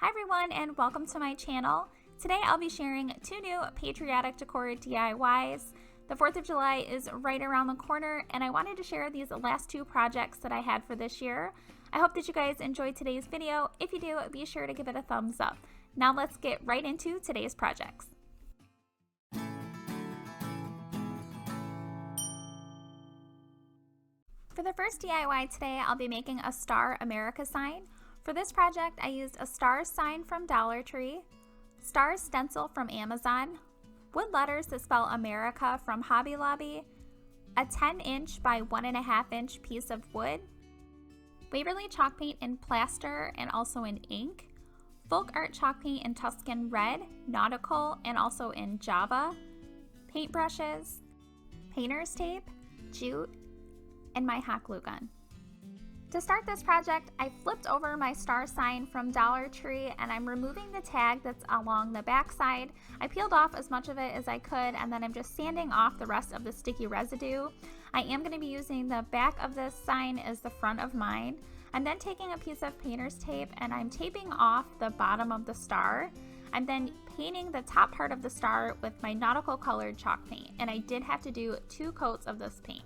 Hi everyone and welcome to my channel. Today I'll be sharing 2 new Patriotic Decor DIYs. The 4th of July is right around the corner and I wanted to share these last 2 projects that I had for this year. I hope that you guys enjoyed today's video. If you do, be sure to give it a thumbs up. Now let's get right into today's projects. For the first DIY today, I'll be making a Star America sign. For this project, I used a star sign from Dollar Tree, star stencil from Amazon, wood letters that spell America from Hobby Lobby, a 10-inch by 1.5-inch piece of wood, Waverly chalk paint in plaster and also in ink, folk art chalk paint in Tuscan red, nautical, and also in Java, paintbrushes, painter's tape, jute, and my hot glue gun. To start this project, I flipped over my star sign from Dollar Tree and I'm removing the tag that's along the back side. I peeled off as much of it as I could and then I'm just sanding off the rest of the sticky residue. I am going to be using the back of this sign as the front of mine. I'm then taking a piece of painter's tape and I'm taping off the bottom of the star. I'm then painting the top part of the star with my nautical colored chalk paint, and I did have to do 2 coats of this paint.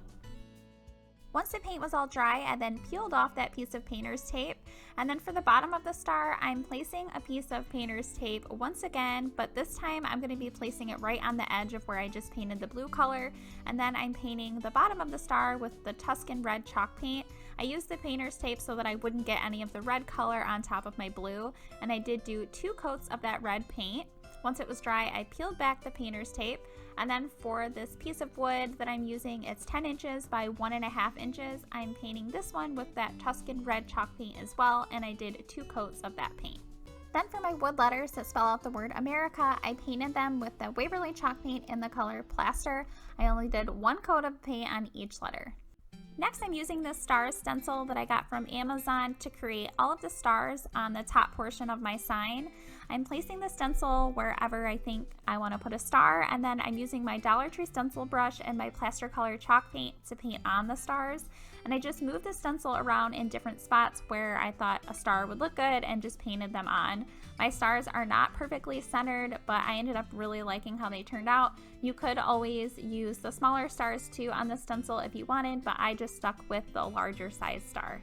Once the paint was all dry, I then peeled off that piece of painter's tape, and then for the bottom of the star, I'm placing a piece of painter's tape once again, but this time I'm going to be placing it right on the edge of where I just painted the blue color, and then I'm painting the bottom of the star with the Tuscan red chalk paint. I used the painter's tape so that I wouldn't get any of the red color on top of my blue, and I did do 2 coats of that red paint. Once it was dry, I peeled back the painter's tape, and then for this piece of wood that I'm using, it's 10 inches by 1.5 inches. I'm painting this one with that Tuscan red chalk paint as well, and I did 2 coats of that paint. Then for my wood letters that spell out the word America, I painted them with the Waverly chalk paint in the color plaster. I only did 1 coat of paint on each letter. Next, I'm using this star stencil that I got from Amazon to create all of the stars on the top portion of my sign. I'm placing the stencil wherever I think I want to put a star, and then I'm using my Dollar Tree stencil brush and my plaster color chalk paint to paint on the stars. And I just moved the stencil around in different spots where I thought a star would look good and just painted them on. My stars are not perfectly centered, but I ended up really liking how they turned out. You could always use the smaller stars too on the stencil if you wanted, but I just stuck with the larger size star.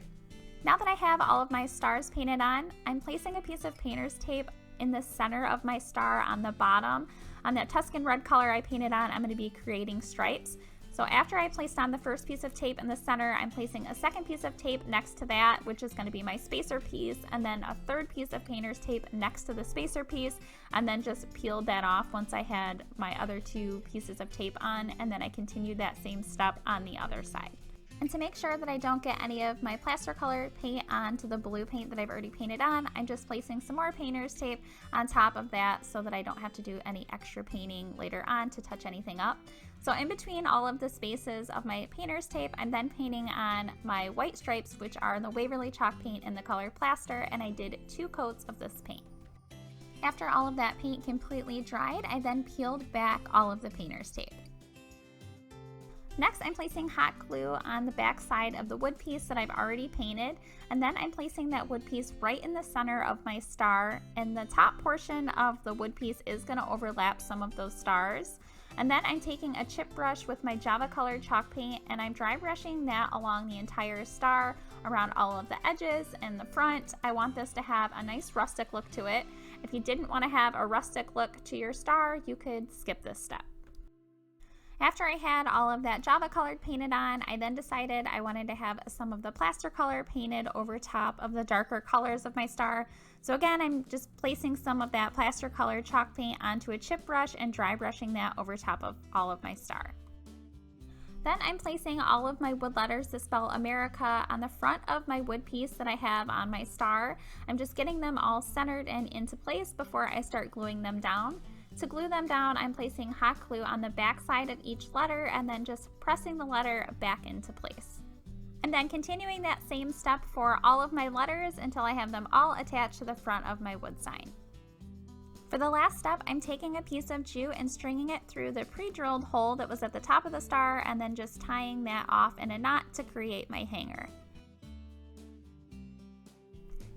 Now that I have all of my stars painted on, I'm placing a piece of painter's tape in the center of my star on the bottom. On that Tuscan red color I painted on, I'm going to be creating stripes. So after I placed on the first piece of tape in the center, I'm placing a second piece of tape next to that, which is going to be my spacer piece, and then a third piece of painter's tape next to the spacer piece, and then just peeled that off once I had my other 2 pieces of tape on, and then I continued that same step on the other side. And to make sure that I don't get any of my plaster colored paint onto the blue paint that I've already painted on, I'm just placing some more painter's tape on top of that so that I don't have to do any extra painting later on to touch anything up. So in between all of the spaces of my painter's tape, I'm then painting on my white stripes, which are the Waverly chalk paint in the color plaster, and I did 2 coats of this paint. After all of that paint completely dried, I then peeled back all of the painter's tape. Next, I'm placing hot glue on the back side of the wood piece that I've already painted, and then I'm placing that wood piece right in the center of my star, and the top portion of the wood piece is going to overlap some of those stars. And then I'm taking a chip brush with my Java colored chalk paint and I'm dry brushing that along the entire star, around all of the edges and the front. I want this to have a nice rustic look to it. If you didn't want to have a rustic look to your star, you could skip this step. After I had all of that Java colored painted on, I then decided I wanted to have some of the plaster color painted over top of the darker colors of my star. So again, I'm just placing some of that plaster colored chalk paint onto a chip brush and dry brushing that over top of all of my star. Then I'm placing all of my wood letters that spell America on the front of my wood piece that I have on my star. I'm just getting them all centered and into place before I start gluing them down. To glue them down, I'm placing hot glue on the back side of each letter and then just pressing the letter back into place. And then continuing that same step for all of my letters until I have them all attached to the front of my wood sign. For the last step, I'm taking a piece of jute and stringing it through the pre-drilled hole that was at the top of the star and then just tying that off in a knot to create my hanger.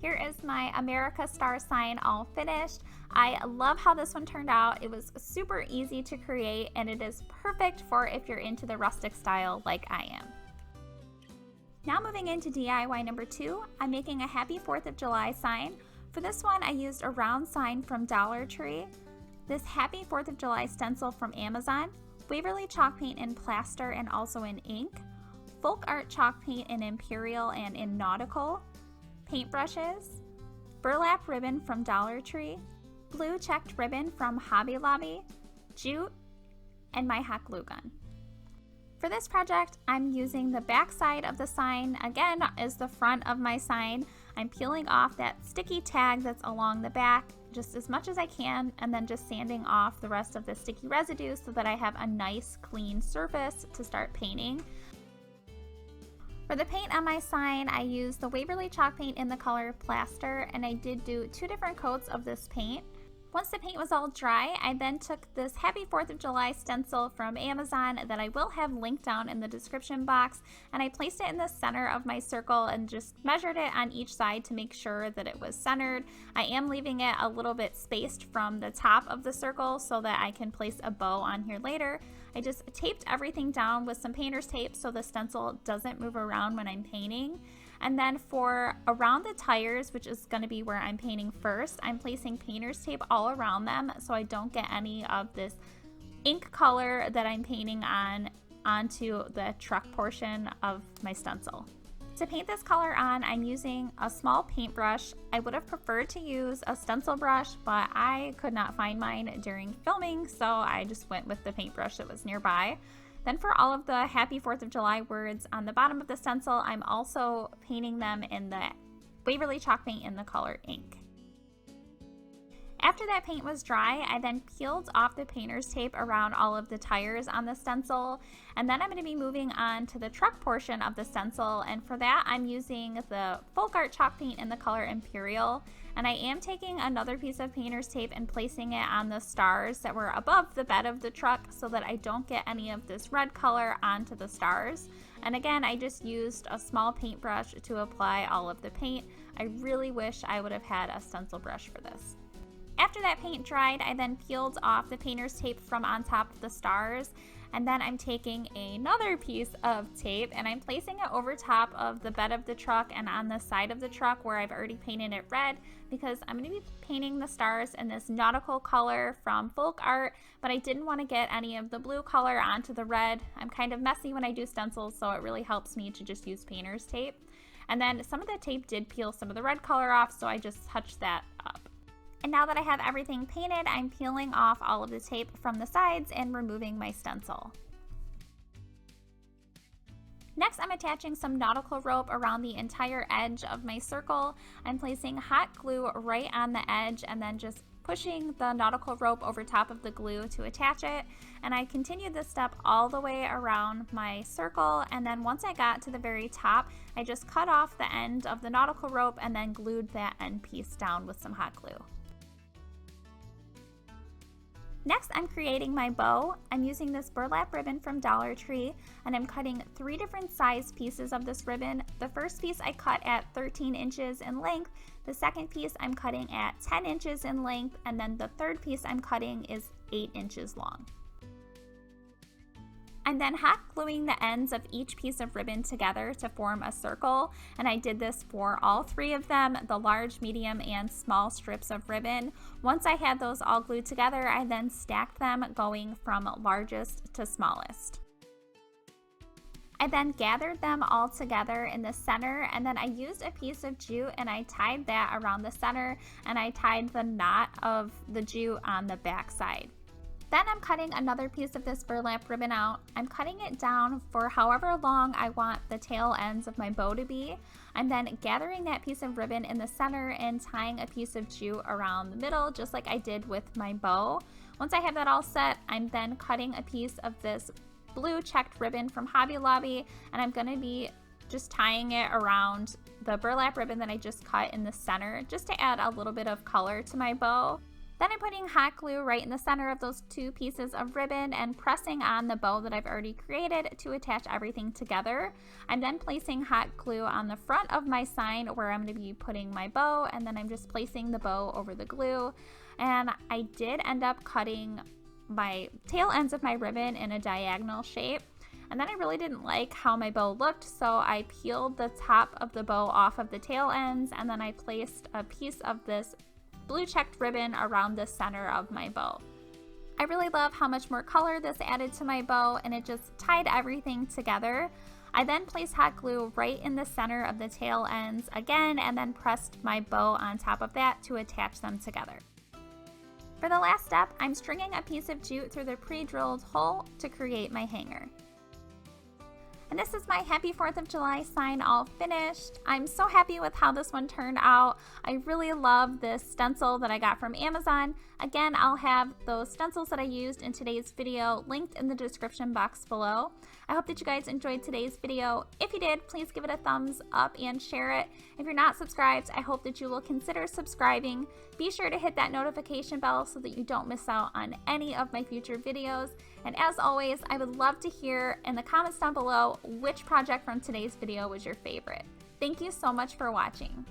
Here is my America Star sign all finished. I love how this one turned out. It was super easy to create and it is perfect for if you're into the rustic style like I am. Now moving into DIY number 2, I'm making a Happy 4th of July sign. For this one, I used a round sign from Dollar Tree, this Happy 4th of July stencil from Amazon, Waverly chalk paint in plaster and also in ink, folk art chalk paint in Imperial and in nautical, paintbrushes, burlap ribbon from Dollar Tree, blue checked ribbon from Hobby Lobby, jute, and my hot glue gun. For this project, I'm using the back side of the sign, again, as the front of my sign. I'm peeling off that sticky tag that's along the back just as much as I can, and then just sanding off the rest of the sticky residue so that I have a nice clean surface to start painting. For the paint on my sign, I used the Waverly chalk paint in the color plaster, and I did do 2 different coats of this paint. Once the paint was all dry, I then took this Happy 4th of July stencil from Amazon that I will have linked down in the description box, and I placed it in the center of my circle and just measured it on each side to make sure that it was centered. I am leaving it a little bit spaced from the top of the circle so that I can place a bow on here later. I just taped everything down with some painter's tape so the stencil doesn't move around when I'm painting. And then for around the tires, which is going to be where I'm painting first, I'm placing painter's tape all around them so I don't get any of this ink color that I'm painting onto the truck portion of my stencil. To paint this color on, I'm using a small paintbrush. I would have preferred to use a stencil brush, but I could not find mine during filming, so I just went with the paintbrush that was nearby. Then for all of the Happy 4th of July words on the bottom of the stencil, I'm also painting them in the Waverly chalk paint in the color ink. After that paint was dry, I then peeled off the painter's tape around all of the tires on the stencil, and then I'm going to be moving on to the truck portion of the stencil, and for that I'm using the folk art chalk paint in the color Imperial, and I am taking another piece of painter's tape and placing it on the stars that were above the bed of the truck so that I don't get any of this red color onto the stars. And again, I just used a small paintbrush to apply all of the paint. I really wish I would have had a stencil brush for this. After that paint dried, I then peeled off the painter's tape from on top of the stars, and then I'm taking another piece of tape and I'm placing it over top of the bed of the truck and on the side of the truck where I've already painted it red, because I'm going to be painting the stars in this nautical color from folk art, but I didn't want to get any of the blue color onto the red. I'm kind of messy when I do stencils, so it really helps me to just use painter's tape. And then some of the tape did peel some of the red color off, so I just touched that up. And now that I have everything painted, I'm peeling off all of the tape from the sides and removing my stencil. Next, I'm attaching some nautical rope around the entire edge of my circle. I'm placing hot glue right on the edge and then just pushing the nautical rope over top of the glue to attach it. And I continued this step all the way around my circle, and then once I got to the very top, I just cut off the end of the nautical rope and then glued that end piece down with some hot glue. Next, I'm creating my bow. I'm using this burlap ribbon from Dollar Tree, and I'm cutting 3 different size pieces of this ribbon. The first piece I cut at 13 inches in length, the second piece I'm cutting at 10 inches in length, and then the third piece I'm cutting is 8 inches long. I'm then hot gluing the ends of each piece of ribbon together to form a circle, and I did this for all 3 of them, the large, medium, and small strips of ribbon. Once I had those all glued together, I then stacked them going from largest to smallest. I then gathered them all together in the center, and then I used a piece of jute and I tied that around the center, and I tied the knot of the jute on the back side. Then I'm cutting another piece of this burlap ribbon out. I'm cutting it down for however long I want the tail ends of my bow to be. I'm then gathering that piece of ribbon in the center and tying a piece of jute around the middle, just like I did with my bow. Once I have that all set, I'm then cutting a piece of this blue checked ribbon from Hobby Lobby, and I'm gonna be just tying it around the burlap ribbon that I just cut in the center, just to add a little bit of color to my bow. Then I'm putting hot glue right in the center of those 2 pieces of ribbon and pressing on the bow that I've already created to attach everything together. I'm then placing hot glue on the front of my sign where I'm going to be putting my bow, and then I'm just placing the bow over the glue. And I did end up cutting my tail ends of my ribbon in a diagonal shape. And then I really didn't like how my bow looked, so I peeled the top of the bow off of the tail ends, and then I placed a piece of this blue checked ribbon around the center of my bow. I really love how much more color this added to my bow, and it just tied everything together. I then placed hot glue right in the center of the tail ends again, and then pressed my bow on top of that to attach them together. For the last step, I'm stringing a piece of jute through the pre-drilled hole to create my hanger. And this is my Happy 4th of July sign all finished. I'm so happy with how this one turned out. I really love this stencil that I got from Amazon. Again, I'll have those stencils that I used in today's video linked in the description box below. I hope that you guys enjoyed today's video. If you did, please give it a thumbs up and share it. If you're not subscribed, I hope that you will consider subscribing. Be sure to hit that notification bell so that you don't miss out on any of my future videos. And as always, I would love to hear in the comments down below which project from today's video was your favorite. Thank you so much for watching.